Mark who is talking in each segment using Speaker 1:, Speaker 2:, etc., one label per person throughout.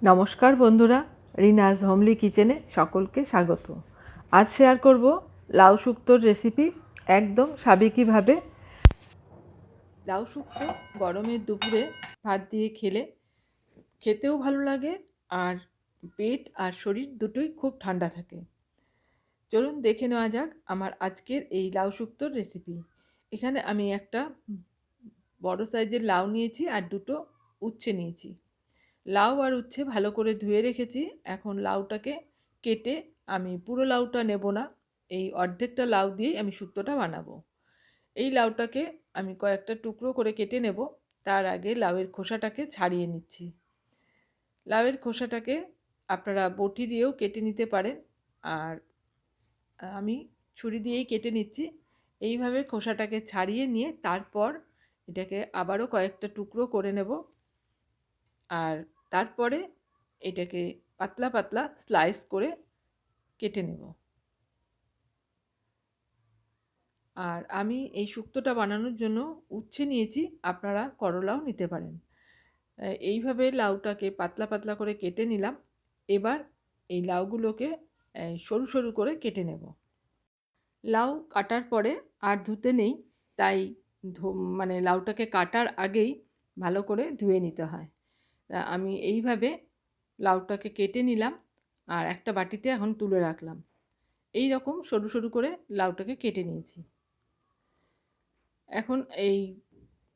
Speaker 1: নমস্কার বন্ধুরা, রিনাজ হোমলি কিচেনে সকলকে স্বাগত। আজ শেয়ার করব লাউ শুক্তোর রেসিপি একদম সাবেকিভাবে। লাউ শুক্তো গরমের দুপুরে ভাত দিয়ে খেতেও ভালো লাগে, আর পেট আর শরীর দুটোই খুব ঠান্ডা থাকে। চলুন দেখে নেওয়া যাক আমার আজকের এই লাউ শুক্তোর রেসিপি। এখানে আমি একটা বড় সাইজের লাউ নিয়েছি আর দুটো উচ্ছে নিয়েছি। লাউ আর উচ্ছে ভালো করে ধুয়ে রেখেছি। এখন লাউটাকে কেটে, আমি পুরো লাউটা নেব না, এই অর্ধেকটা লাউ দিয়েই আমি শুক্তোটা বানাবো। এই লাউটাকে আমি কয়েকটা টুকরো করে কেটে নেব। তার আগে লাউয়ের খোসাটাকে ছাড়িয়ে নিচ্ছি। লাউয়ের খোসাটাকে আপনারা বটি দিয়েও কেটে নিতে পারেন, আর আমি ছুরি দিয়েই কেটে নিচ্ছি। এইভাবে খোসাটাকে ছাড়িয়ে নিয়ে তারপর এটাকে আবারও কয়েকটা টুকরো করে নেব, আর তারপরে এটাকে পাতলা পাতলা স্লাইস করে কেটে নেব। আর আমি এই শুক্তোটা বানানোর জন্য উচ্ছে নিয়েছি, আপনারা করলাও নিতে পারেন। এইভাবে লাউটাকে পাতলা পাতলা করে কেটে নিলাম। এবার এই লাউগুলোকে সরু সরু করে কেটে নেব। লাউ কাটার পরে আর ধুতে নেই, তাই লাউটাকে কাটার আগেই ভালো করে ধুয়ে নিতে হয়। আমি এইভাবে লাউটাকে কেটে নিলাম আর একটা বাটিতে এখন তুলে রাখলাম। এই রকম সরু সরু করে লাউটাকে কেটে নিয়েছি। এখন এই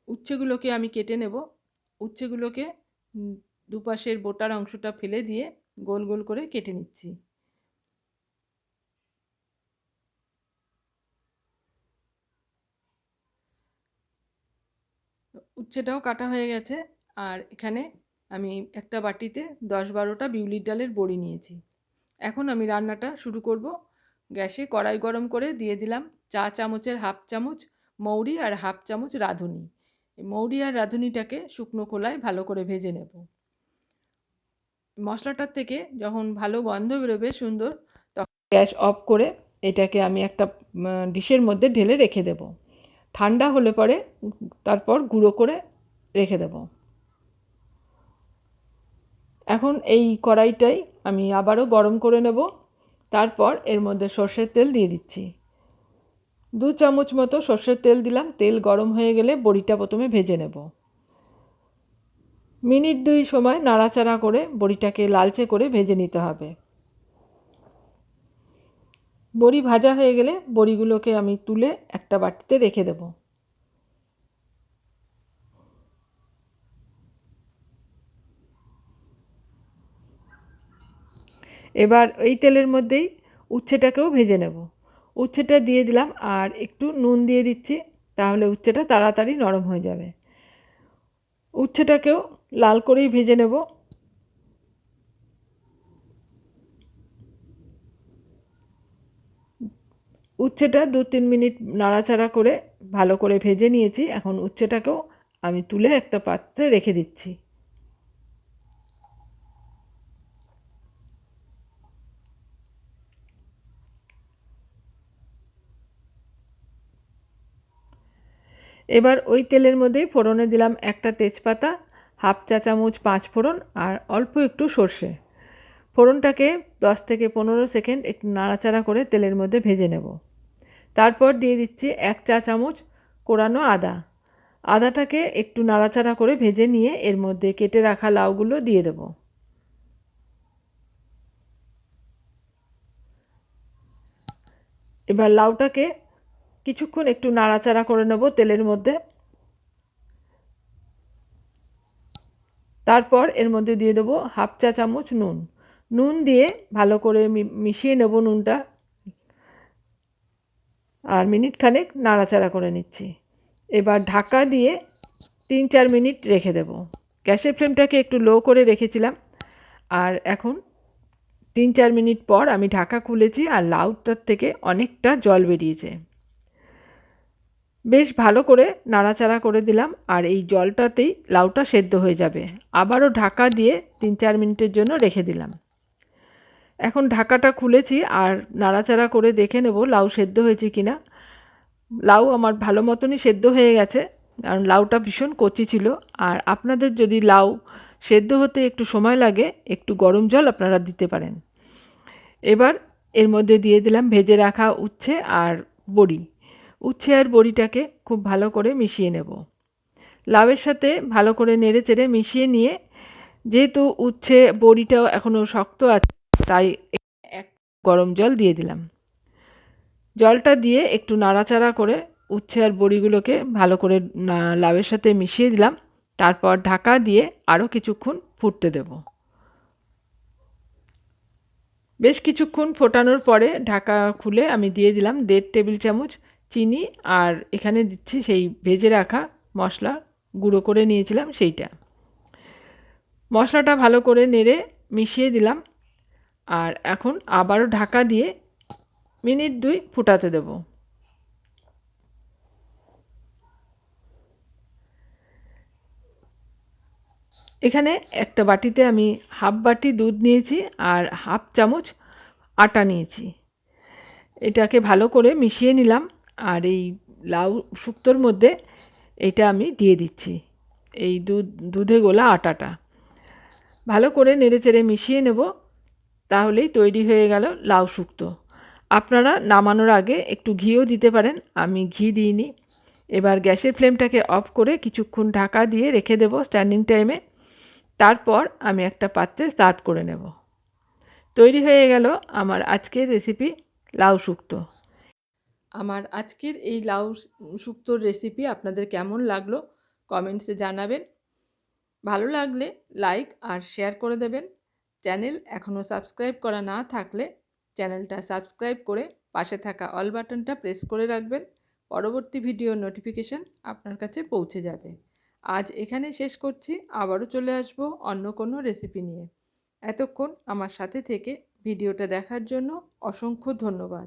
Speaker 1: উচ্ছেগুলোকে আমি কেটে নেব। উচ্ছেগুলোকে দুপাশের বোটার অংশটা ফেলে দিয়ে গোল গোল করে কেটে নিচ্ছি। উচ্ছেটাও কাটা হয়ে গেছে। আর এখানে আমি একটা বাটিতে 10-12টা বিউলির ডালের বড়ি নিয়েছি। এখন আমি রান্নাটা শুরু করব। গ্যাসে কড়াই গরম করে দিয়ে দিলাম চা চামচের হাফ চামচ মৌরি আর হাফ চামচ রাঁধুনি। এই মৌরি আর রাঁধুনিটাকে শুকনো খোলায় ভালো করে ভেজে নেব। মশলাটার থেকে যখন ভালো গন্ধ বেরোবে সুন্দর, তখন গ্যাস অফ করে এটাকে আমি একটা ডিশের মধ্যে ঢেলে রেখে দেব। ঠান্ডা হলে পরে তারপর গুঁড়ো করে রেখে দেব। এখন এই কড়াইটাই আমি আবারও গরম করে নেব। তারপর এর মধ্যে সর্ষের তেল দিয়ে দিচ্ছি। 2 চামচ মতো সর্ষের তেল দিলাম। তেল গরম হয়ে গেলে বড়িটা প্রথমে ভেজে নেব। মিনিট 2 সময় নাড়াচাড়া করে বড়িটাকে লালচে করে ভেজে নিতে হবে। বড়ি ভাজা হয়ে গেলে বড়িগুলোকে আমি তুলে একটা বাটিতে রেখে দেব। এবার এই তেলের মধ্যেই উচ্ছেটাকেও ভেজে নেব। উচ্ছেটা দিয়ে দিলাম আর একটু নুন দিয়ে দিচ্ছি, তাহলে উচ্ছেটা তাড়াতাড়ি নরম হয়ে যাবে। উচ্ছেটাকেও লাল করেই ভেজে নেব। উচ্ছেটা 2-3 মিনিট নাড়াচাড়া করে ভালো করে ভেজে নিয়েছি। এখন উচ্ছেটাকেও আমি তুলে একটা পাত্রে রেখে দিচ্ছি। এবার ওই তেলের মধ্যেই ফোড়নে দিলাম একটা তেজপাতা, হাফ চা চামচ 5 ফোড়ন আর অল্প একটু সর্ষে। ফোড়নটাকে 10 থেকে 15 সেকেন্ড একটু নাড়াচাড়া করে তেলের মধ্যে ভেজে নেব। তারপর দিয়ে দিচ্ছি 1 চা চামচ কোরানো আদা। আদাটাকে একটু নাড়াচাড়া করে ভেজে নিয়ে এর মধ্যে কেটে রাখা লাউগুলো দিয়ে দেব। এবার লাউটাকে কিছুক্ষণ একটু নাড়াচাড়া করে নেব তেলের মধ্যে। তারপর এর মধ্যে দিয়ে দেবো হাফ চা চামচ নুন। নুন দিয়ে ভালো করে মিশিয়ে নেব নুনটা, আর মিনিট খানেক নাড়াচাড়া করে নিচ্ছি। এবার ঢাকা দিয়ে 3-4 মিনিট রেখে দেব। গ্যাসের ফ্লেমটাকে একটু লো করে রেখেছিলাম, আর এখন 3-4 মিনিট পর আমি ঢাকা খুলেছি আর লাউটার থেকে অনেকটা জল বেরিয়েছে। বেশ ভালো করে নাড়াচাড়া করে দিলাম, আর এই জলটাতেই লাউটা সেদ্ধ হয়ে যাবে। আবারও ঢাকা দিয়ে 3-4 মিনিটের জন্য রেখে দিলাম। এখন ঢাকাটা খুলেছি আর নাড়াচাড়া করে দেখে নেব লাউ সেদ্ধ হয়েছে কিনা। লাউ আমার ভালো মতনই সেদ্ধ হয়ে গেছে, কারণ লাউটা ভীষণ কচি ছিল। আর আপনাদের যদি লাউ সেদ্ধ হতে একটু সময় লাগে, একটু গরম জল আপনারা দিতে পারেন। এবার এর মধ্যে দিয়ে দিলাম ভেজে রাখা উচ্ছে আর বড়ি। উচ্ছে আর বড়িটাকে খুব ভালো করে মিশিয়ে নেব। লাউয়ের সাথে ভালো করে নেড়েচেড়ে মিশিয়ে নিয়ে, যেহেতু উচ্ছে বড়িটাও এখনও শক্ত আছে, তাই এক গরম জল দিয়ে দিলাম। জলটা দিয়ে একটু নাড়াচাড়া করে উচ্ছে আর বড়িগুলোকে ভালো করে লাউয়ের সাথে মিশিয়ে দিলাম। তারপর ঢাকা দিয়ে আরও কিছুক্ষণ ফুটতে দেব। বেশ কিছুক্ষণ ফোটানোর পরে ঢাকা খুলে আমি দিয়ে দিলাম 1.5 টেবিল চামচ চিনি, আর এখানে দিচ্ছি সেই ভেজে রাখা মশলা, গুঁড়ো করে নিয়েছিলাম সেইটা। মশলাটা ভালো করে নেড়ে মিশিয়ে দিলাম, আর এখন আবারও ঢাকা দিয়ে মিনিট 2 ফুটাতে দেব। এখানে একটা বাটিতে আমি হাফ বাটি দুধ নিয়েছি আর হাফ চামচ আটা নিয়েছি। এটাকে ভালো করে মিশিয়ে নিলাম, আর এই লাউ শুক্তোর মধ্যে এটা আমি দিয়ে দিচ্ছি, এই দুধে গোলা আটাটা। ভালো করে নেড়েচেড়ে মিশিয়ে নেব, তাহলেই তৈরি হয়ে গেল লাউ শুক্তো। আপনারা নামানোর আগে একটু ঘিও দিতে পারেন, আমি ঘি দিইনি। এবার গ্যাসের ফ্লেমটাকে অফ করে কিছুক্ষণ ঢাকা দিয়ে রেখে দেব স্ট্যান্ডিং টাইমে। তারপর আমি একটা পাত্রে সার্ভ করে নেব। তৈরি হয়ে গেল আমার আজকের রেসিপি লাউ শুক্তো। আমার আজকের এই লাউ শুক্তোর রেসিপি আপনাদের কেমন লাগলো কমেন্টসে জানাবেন। ভালো লাগলে লাইক আর শেয়ার করে দেবেন। চ্যানেল এখনও সাবস্ক্রাইব করা না থাকলে চ্যানেলটা সাবস্ক্রাইব করে পাশে থাকা অল বাটনটা প্রেস করে রাখবেন। পরবর্তী ভিডিওর নোটিফিকেশান আপনার কাছে পৌঁছে যাবে। আজ এখানে শেষ করছি, আবারও চলে আসব অন্য কোনো রেসিপি নিয়ে। এতক্ষণ আমার সাথে থেকে ভিডিওটা দেখার জন্য অসংখ্য ধন্যবাদ।